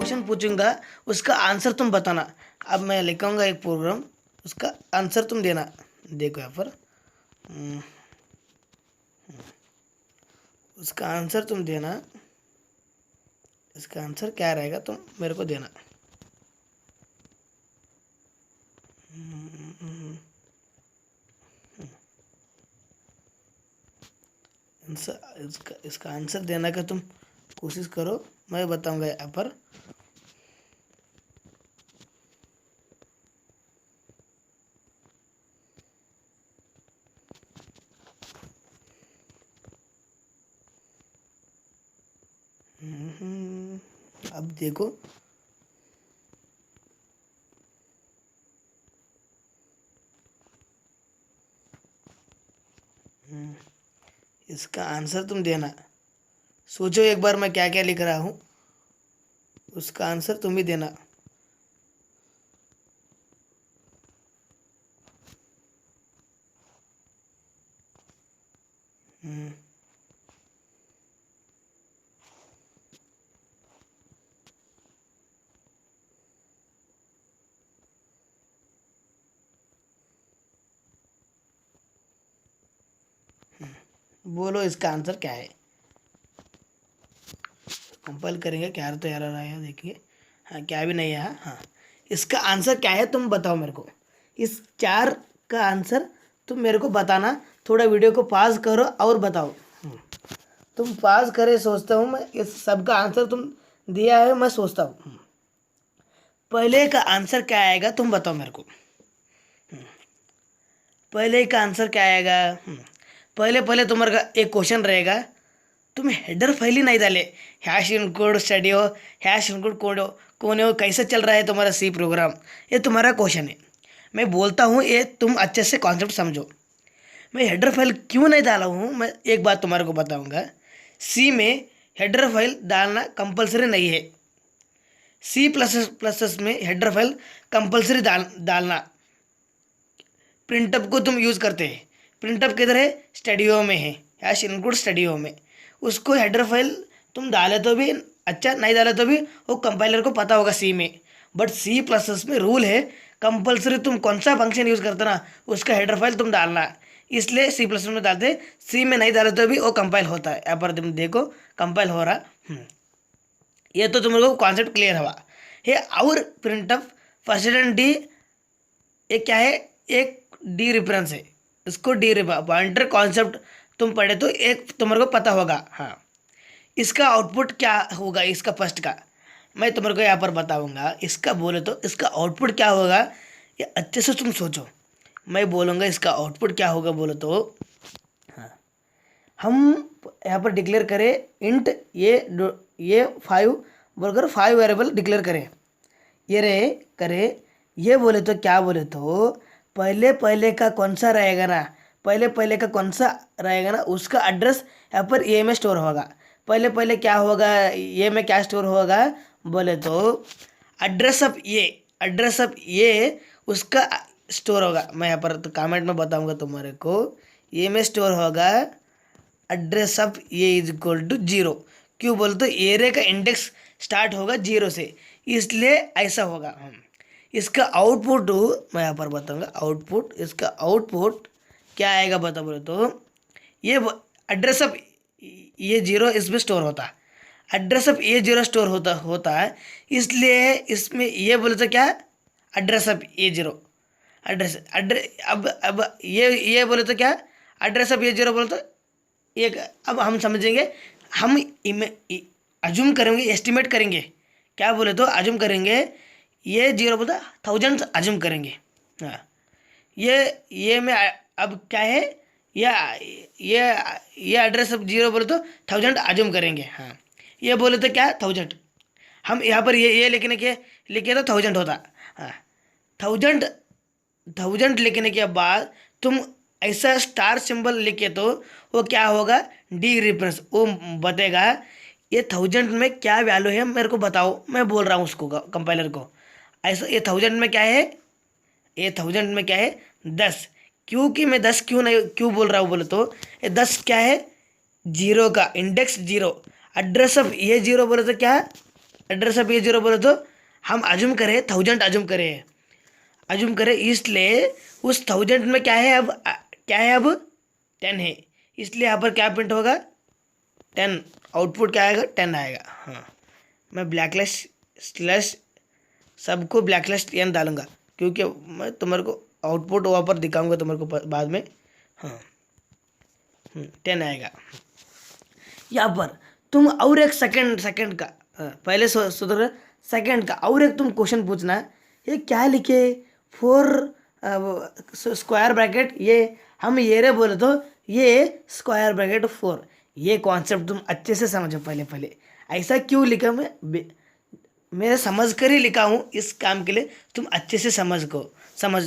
Question पूछूंगा, उसका answer तुम बताना। अब मैं लिखूंगा एक प्रोग्राम, उसका आंसर तुम देना। देखो यहाँ पर उसका आंसर तुम देना। इसका आंसर क्या रहेगा तुम मेरे को देना। इसका आंसर देने का तुम कोशिश करो, मैं बताऊंगा यहाँ पर। अब देखो, इसका आंसर तुम देना। सोचो एक बार मैं क्या क्या लिख रहा हूँ, उसका आंसर तुम ही देना। बोलो इसका आंसर क्या है। कंपाइल करेंगे, क्या तो यार रहा है, देखिए। हाँ, क्या भी नहीं है। हाँ, इसका आंसर क्या है तुम बताओ मेरे को। इस चार का आंसर तुम मेरे को बताना। थोड़ा वीडियो को पॉज करो और बताओ। तुम पॉज करे सोचता हूँ मैं, इस सब का आंसर तुम दिया है, मैं सोचता हूँ। पहले का आंसर क्या आएगा तुम बताओ मेरे को। पहले का आंसर क्या आएगा। पहले पहले तुम्हारा एक क्वेश्चन रहेगा, तुम हेडर फाइल ही नहीं डाले। हैश इनकोड स्टडी हो, हैश इनकोड कोड हो, कौन हो, कैसे चल रहा है तुम्हारा सी प्रोग्राम, ये तुम्हारा क्वेश्चन है। मैं बोलता हूँ ये तुम अच्छे से कॉन्सेप्ट समझो। मैं हेडर फाइल क्यों नहीं डाला हूँ, मैं एक बात तुम्हारे को बताऊँगा। सी में हेडर फाइल डालना कंपलसरी नहीं है। सी प्लस प्लस में हेडर फाइल कंपलसरी डालना। प्रिंटअप को तुम यूज़ करते हैं। प्रिंटअप किधर है, स्टूडियो में है, हैश इनक्लूड स्टूडियो में। उसको हेडर फाइल तुम डाले तो भी अच्छा, नहीं डाले तो भी वो कंपाइलर को पता होगा सी में। बट सी प्लस प्लस में रूल है, कंपलसरी तुम कौन सा फंक्शन यूज़ करते ना, उसका हेडर फाइल तुम डालना। इसलिए सी प्लस में डालते, सी में नहीं डाले तो भी वो कंपाइल होता है। यहाँ पर तुम देखो कंपाइल हो रहा। ये तो तुम लोगों को कॉन्सेप्ट क्लियर हुआ है। और प्रिंटअप फर्स्ट एंड डी, ये क्या है, एक डी रेफरेंस है। इसको डी पॉइंटर कॉन्सेप्ट तुम पढ़े तो एक तुम्हारे को पता होगा। हाँ, इसका आउटपुट क्या होगा, इसका फर्स्ट का मैं तुम्हारे को यहाँ पर बताऊंगा। इसका बोले तो इसका आउटपुट क्या होगा, ये अच्छे से तुम सोचो। मैं बोलूँगा इसका आउटपुट क्या होगा बोले तो। हाँ, हम यहाँ पर डिक्लेयर करें इंट ये 5 बोलकर 5 वेरिएबल डिक्लेयर करें। ये रे करें, ये बोले तो क्या बोले तो पहले पहले का कौन सा रहेगा ना, पहले पहले का कौन सा रहेगा ना, उसका एड्रेस यहाँ पर ए में स्टोर होगा। पहले पहले क्या होगा, ये में क्या स्टोर होगा बोले तो एड्रेस ऑफ ये उसका स्टोर होगा। मैं यहाँ पर तो कमेंट में बताऊंगा तुम्हारे को। ये में स्टोर होगा एड्रेस ऑफ ये इज इक्वल टू 0। क्यों बोले तो एरे का इंडेक्स स्टार्ट होगा 0 से, इसलिए ऐसा होगा। इसका आउटपुट मैं यहाँ पर बताऊंगा। आउटपुट, इसका आउटपुट क्या आएगा बता बोले तो, ये एड्रेस ऑफ ये 0 इसमें स्टोर होता है। एड्रेस ऑफ ये 0 स्टोर होता है, इसलिए इसमें ये बोले तो क्या, एड्रेस ऑफ ये 0 एड्रेस अब ये बोले तो क्या, एड्रेस ऑफ ये 0 बोले तो एक। अब हम समझेंगे, हम अज्यूम करेंगे, एस्टिमेट करेंगे। क्या बोले तो अज्यूम करेंगे, ये 0 बोलता 1000 अज्यूम करेंगे। हाँ, ये में अब क्या है, ये एड्रेस अब 0 बोले तो 1000 अज्यूम करेंगे। हाँ, ये बोले तो क्या 1000, हम यहाँ पर ये लिखने के लिखे तो 1000 होता। हाँ, 1000 लिखने के बाद तुम ऐसा स्टार सिंबल लिखे तो वो क्या होगा, डी रेफरेंस, वो बताएगा ये 1000 में क्या वैल्यू है मेरे को बताओ। मैं बोल रहा हूँ उसको कंपाइलर को ऐसा, ये 1000 में क्या है, ये 1000 में क्या है 10। क्योंकि मैं 10 क्यों बोल रहा हूँ बोले तो, ये 10 क्या है, 0 का इंडेक्स 0। एड्रेस ऑफ ये 0 बोले तो क्या, एड्रेस ऑफ A0 बोले तो हम अज्यूम करें 1000 अज्यूम करें, इसलिए उस 1000 में क्या है अब, क्या है अब 10 है, इसलिए यहाँ पर क्या प्रिंट होगा 10, आउटपुट क्या आएगा 10 आएगा। हाँ, मैं ब्लैकलिस्ट स्लैश सबको ब्लैकलिस्ट एन डालूंगा, क्योंकि मैं तुम्हारे को आउटपुट वहाँ पर दिखाऊंगा तुम्हारे को बाद में। हाँ 10 आएगा। यहाँ पर तुम और एक सेकंड का पहले सुधर सेकंड का और एक तुम क्वेश्चन पूछना, ये क्या लिखे 4 स्क्वायर ब्रैकेट, ये हम ये रे बोले तो ये स्क्वायर ब्रैकेट 4, ये कॉन्सेप्ट तुम अच्छे से समझो। पहले ऐसा क्यों लिखा, मैं समझ कर ही लिखा हूँ इस काम के लिए, तुम अच्छे से समझ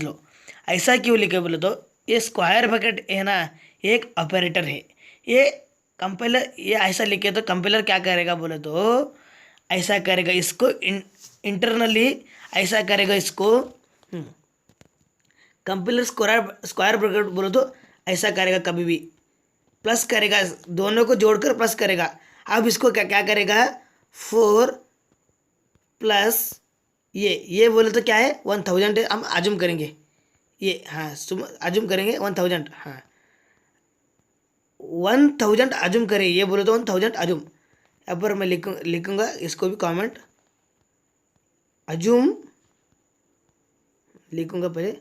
लो। ऐसा क्यों लिखे बोले तो ये स्क्वायर ब्रैकेट है ना, एक ऑपरेटर है। ये कंपाइलर ये ऐसा लिखे तो कंपाइलर क्या करेगा बोले तो ऐसा करेगा, इसको इंटरनली ऐसा करेगा, इसको कंपाइलर स्क्वायर ब्रैकेट बोले तो ऐसा करेगा, कभी भी प्लस करेगा, दोनों को जोड़कर प्लस करेगा। अब इसको क्या क्या करेगा 4 प्लस ये बोले तो क्या है 1000 है, हम अज्यूम करेंगे ये, हाँ अज्यूम करेंगे 1000, हाँ 1000 अज्यूम करें, ये बोले तो 1000 अज्यूम। यहाँ पर मैं लिखूंगा इसको भी कमेंट, अज्यूम लिखूंगा पहले,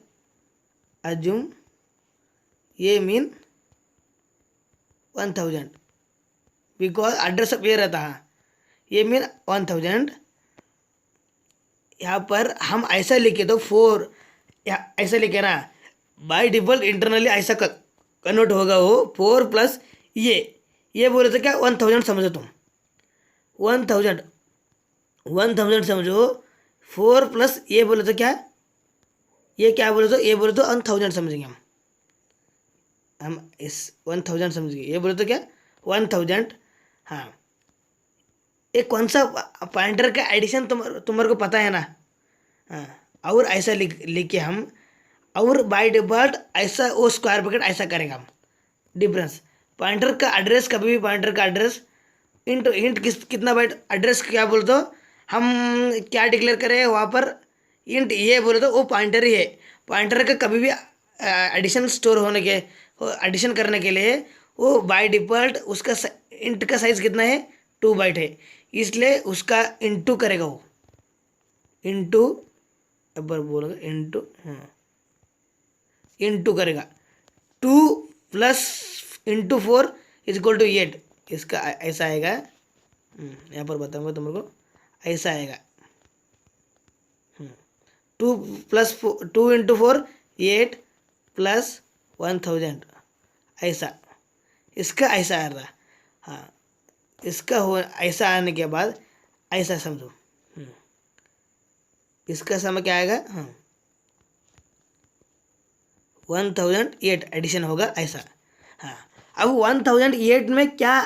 अज्यूम ये मीन 1000 बिकॉज एड्रेस ऑफ ये रहता है, ये मीन 1000। यहाँ पर हम ऐसा लिखे तो 4 ऐसा लिखे ना, बाय डिफॉल्ट इंटरनली ऐसा कन्वर्ट होगा वो 4 प्लस ये बोले तो क्या 1000 समझो तुम, 1000 समझो, 4 प्लस ये बोले तो क्या, ये क्या बोले तो ये बोले तो 1000 समझेंगे हम इस 1000 समझेंगे, ये बोले तो क्या 1000। हाँ ये कौन सा पॉइंटर का एडिशन तुम्हारे को पता है ना। हाँ और ऐसा लिखे हम, और बाय डिफॉल्ट ऐसा वो स्क्वायर ब्रैकेट ऐसा करेगा हम, डिफरेंस पॉइंटर का एड्रेस, कभी भी पॉइंटर का एड्रेस इंट कितना बाइट एड्रेस क्या बोल दो, हम क्या डिक्लेयर करें वहाँ पर इंट ये बोले तो वो पॉइंटर ही है। पॉइंटर का कभी भी एडिशन स्टोर होने के एडिशन करने के लिए वो बाय डिफॉल्ट उसका इंट का साइज कितना है 2 बाइट है, इसलिए उसका इंटू करेगा वो, इंटू एक बार बोलेगा इंटू, हाँ इंटू करेगा 2 plus into 4 is equal to 8, इसका ऐसा आएगा। यहाँ पर बताऊंगा तुमको, ऐसा आएगा 2 प्लस 2 इंटू 4 8 प्लस 1000, ऐसा इसका ऐसा आ रहा। हाँ इसका हो ऐसा आने के बाद ऐसा समझो, इसका समय क्या आएगा, हाँ 1008 एडिशन होगा ऐसा। हाँ अब 1008 में क्या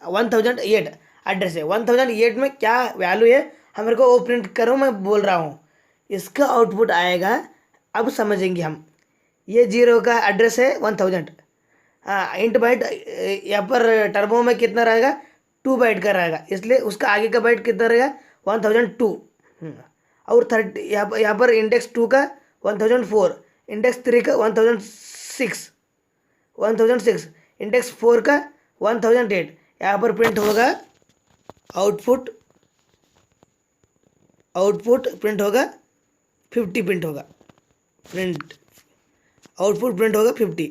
1008 एड्रेस है, 1008 में क्या वैल्यू है हमारे को वो प्रिंट करो, मैं बोल रहा हूँ इसका आउटपुट आएगा। अब समझेंगे हम, ये 0 का एड्रेस है 1000, हाँ इंट बाइट यहाँ पर टर्बो में कितना रहेगा 2 बाइट का रहेगा, इसलिए उसका आगे का बाइट कितना रहेगा 1002। और 30 यहाँ पर इंडेक्स 2 का 1004, इंडेक्स 3 का 1006, इंडेक्स 4 का 1008। यहाँ पर प्रिंट होगा आउटपुट प्रिंट होगा 50, प्रिंट होगा आउटपुट प्रिंट होगा 50।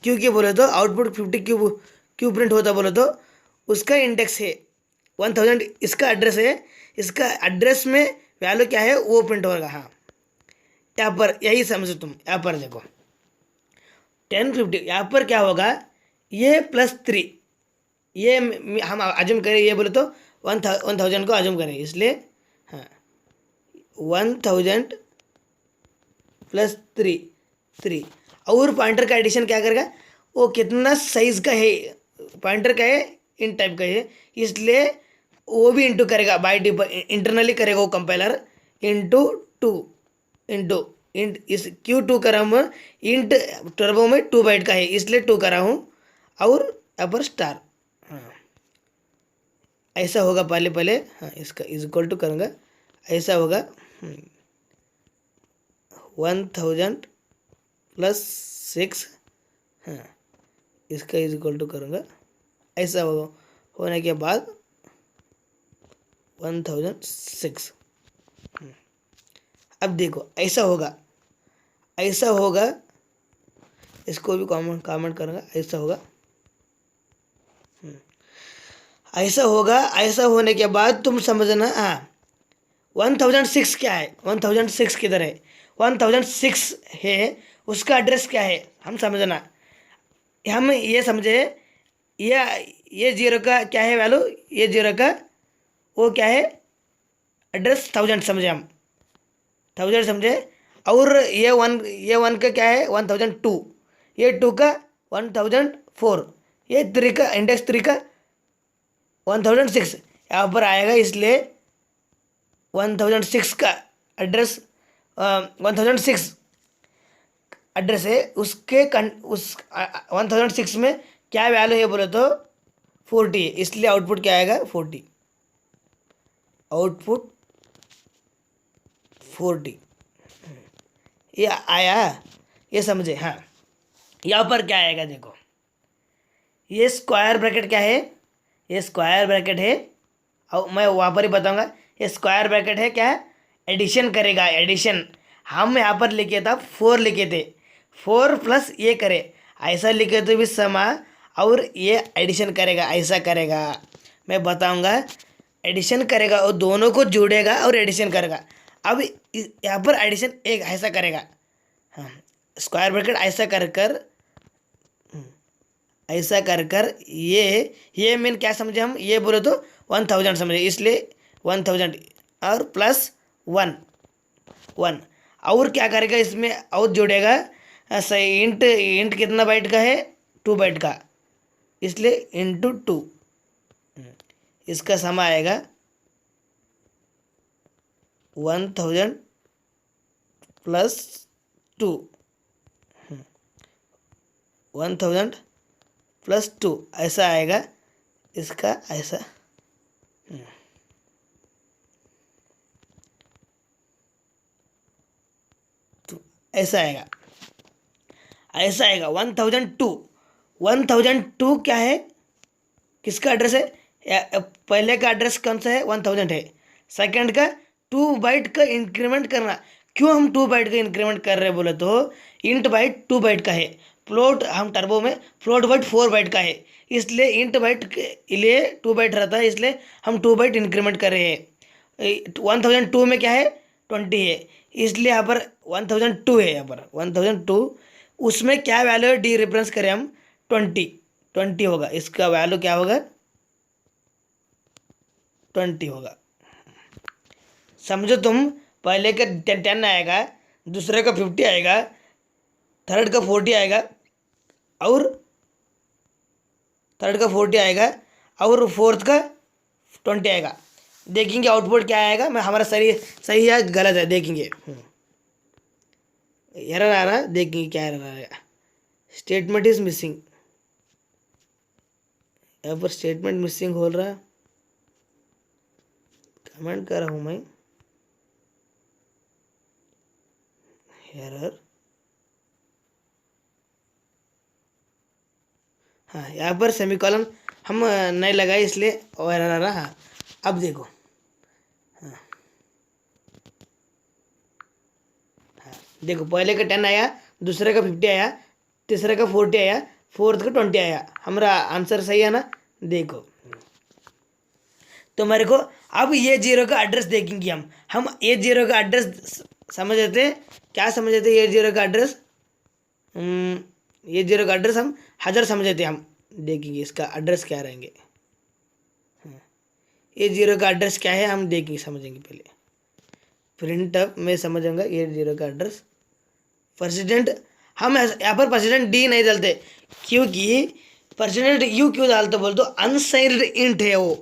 क्योंकि बोले तो आउटपुट 50 क्यों प्रिंट होता बोले तो उसका इंडेक्स है 1000, इसका एड्रेस है, इसका एड्रेस में वैल्यू क्या है वो प्रिंट होगा। हाँ यहाँ पर यही समझो तुम, यहाँ पर देखो 1050, यहाँ पर क्या होगा ये +3, ये हम अज्यूम करें, ये बोले तो 1000 को अज्यूम करें, इसलिए हाँ 1000 प्लस 3 और पॉइंटर का एडिशन क्या करेगा, वो कितना साइज का है पॉइंटर का है इन टाइप का है, इसलिए वो भी इंटू करेगा, बाय इंटरनली करेगा वो कंपाइलर इंटू 2 इंटू इंट, इस क्यों 2 करा हूँ, इंट टर्बो में 2 बाइट का है इसलिए 2 करा हूँ, और यहाँ पर स्टार। हाँ ऐसा होगा, पहले पहले हाँ इसका इज इक्वल टू करूँगा, ऐसा होगा 1000 प्लस 6, हाँ इसका इज इक्वल टू करूँगा, ऐसा होने के बाद 1006। अब देखो ऐसा होगा, ऐसा होगा, इसको भी कमेंट करूँगा, ऐसा होगा, ऐसा होगा। ऐसा होने के बाद तुम समझना, हाँ 1006 क्या है, 1006 किधर है, 1006 है, उसका एड्रेस क्या है हम समझना। हम ये समझे, ये जीरो का क्या है वैल्यू, ये जीरो का वो क्या है एड्रेस 1000 समझे हम, 1000 समझे। और ये वन का क्या है 1002, ये टू का 1004, ये थ्री का इंडेक्स 3 का 1006 यहाँ पर आएगा। इसलिए 1006 का एड्रेस 1006 एड्रेस है, उस 1006 में क्या वैल्यू है बोले तो 40 है, इसलिए आउटपुट क्या आएगा 40, आउटपुट 40 ये आया, ये समझे। हाँ यहाँ पर क्या आएगा देखो, ये स्क्वायर ब्रैकेट क्या है, ये स्क्वायर ब्रैकेट है, और मैं वहाँ पर ही बताऊँगा, ये स्क्वायर ब्रैकेट है क्या, एडिशन करेगा, एडिशन। हम यहाँ पर लिखे था 4 लिखे थे, 4 प्लस ये करे, ऐसा लिखे तो भी समा, और ये एडिशन करेगा, ऐसा करेगा, मैं बताऊँगा। एडिशन करेगा और दोनों को जोड़ेगा और एडिशन करेगा। अब यहाँ पर एडिशन एक ऐसा करेगा, हाँ स्क्वायर ब्रैकेट ऐसा कर कर, ऐसा कर कर, ये मीन क्या समझे हम, ये बोले तो 1000 समझे, इसलिए 1000 और प्लस 1 और क्या करेगा इसमें, और जोड़ेगा इंट, इंट कितना बाइट का है 2 बाइट का, इसलिए इंटू 2, इसका समा आएगा 1000 प्लस 2, 1000 प्लस 2 ऐसा आएगा, इसका ऐसा तो ऐसा आएगा, ऐसा आएगा 1002 क्या है, किसका एड्रेस है, पहले का एड्रेस कौन सा है 1000 है, सेकंड का 2 बाइट का इंक्रीमेंट करना। क्यों हम 2 बाइट का इंक्रीमेंट कर रहे हैं बोले तो, इंट बाइट 2 बाइट का है, फ्लोट हम टर्बो में फ्लोट बाइट 4 बाइट का है, इसलिए इंट बाइट के लिए 2 बाइट रहता है, इसलिए हम 2 बाइट इंक्रीमेंट कर रहे हैं। 1002 में क्या है 20 है, इसलिए यहाँ पर 1002 है, यहाँ पर 1002, उसमें क्या वैल्यू है डी रेफरेंस करें हम 20 होगा, इसका वैल्यू क्या होगा 20 होगा। समझो तुम, पहले का 10 आएगा, दूसरे का 50 आएगा, थर्ड का 40 आएगा, और फोर्थ का 20 आएगा। देखेंगे आउटपुट क्या आएगा, मैं हमारा सही है गलत है देखेंगे। एरर आ रहा, देखेंगे क्या एरर आ रहा, स्टेटमेंट इज मिसिंग, यहाँ पर स्टेटमेंट मिसिंग हो रहा, कमेंट कर रहा हूँ मैं, एरर, हाँ यहाँ पर सेमीकोलन हम नहीं लगाए इसलिए और एरर आ रहा। हाँ अब देखो, हाँ हाँ देखो, पहले का 10 आया, दूसरे का 50 आया, तीसरे का 40 आया, फोर्थ का 20 आया, हमारा आंसर सही है ना। देखो तो मेरे को अब ये जीरो का एड्रेस देखेंगे हम ये जीरो का एड्रेस समझ लेते, क्या समझ लेते, ये जीरो का एड्रेस, ये जीरो का एड्रेस हम 1000 समझ लेते, हम देखेंगे इसका एड्रेस क्या रहेंगे। ये जीरो का एड्रेस क्या है हम देखेंगे, समझेंगे पहले। प्रिंट अप में समझूंगा ये जीरो का एड्रेस, परसेंटेंट हम यहाँ पर परसेंटेंट डी नहीं डालते, क्योंकि परसेंटेंट यू क्यों डालते बोल तो अनसाइंड इंट है वो,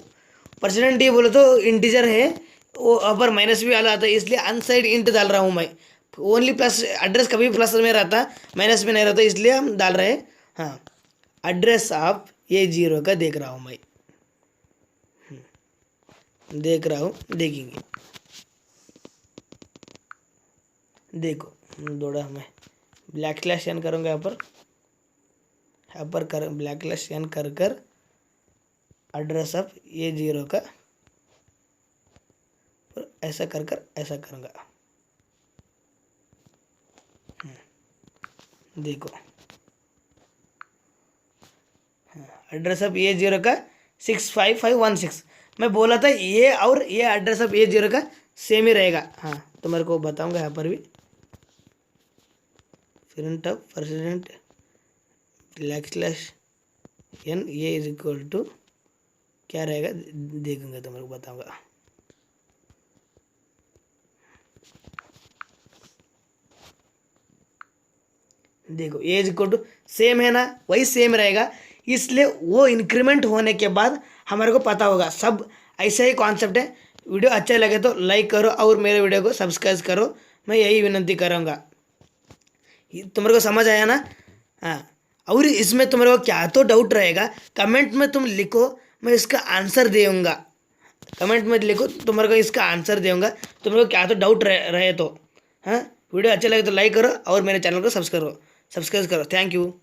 परसेंटेंट डी बोले तो इंटीजर है, वो अपर माइनस भी वाला आता है, इसलिए अनसाइड इंट डाल रहा हूँ मैं। ओनली प्लस एड्रेस कभी प्लस में रहता, माइनस में नहीं रहता, इसलिए हम डाल रहे हैं। हाँ एड्रेस आप ये जीरो का देख रहा हूँ मैं, देख रहा हूँ, देखेंगे। देखो थोड़ा मैं ब्लैक स्लैश एन करूँगा, यहाँ पर कर ब्लैक स्लैश एन कर कर एड्रेस ऑफ A0 का और ऐसा कर कर ऐसा करूँगा। देखो एड्रेस ऑफ A0 का 65516। मैं बोला था ये और ये एड्रेस ऑफ A0 का सेम ही रहेगा। हाँ, तो मेरे को बताऊंगा यहाँ पर भी। Print of percent backslash n ये इज इक्वल टू क्या रहेगा, देखूंगा तो मेरे को बताऊंगा। देखो ये इज इक्वल टू सेम है ना, वही सेम रहेगा, इसलिए वो इंक्रीमेंट होने के बाद हमारे को पता होगा। सब ऐसा ही कॉन्सेप्ट है। वीडियो अच्छा लगे तो लाइक करो और मेरे वीडियो को सब्सक्राइब करो, मैं यही विनंती करूँगा। तुम्हारे को समझ आया ना? हाँ, और इसमें तुम्हारे को क्या तो डाउट रहेगा कमेंट में तुम लिखो, मैं इसका आंसर दूंगा। कमेंट में लिखो, तुम्हारे को इसका आंसर दूंगा। तुम्हारे को क्या तो डाउट रहे तो। हाँ, वीडियो अच्छा लगे तो लाइक करो और मेरे चैनल को सब्सक्राइब करो। Thank you.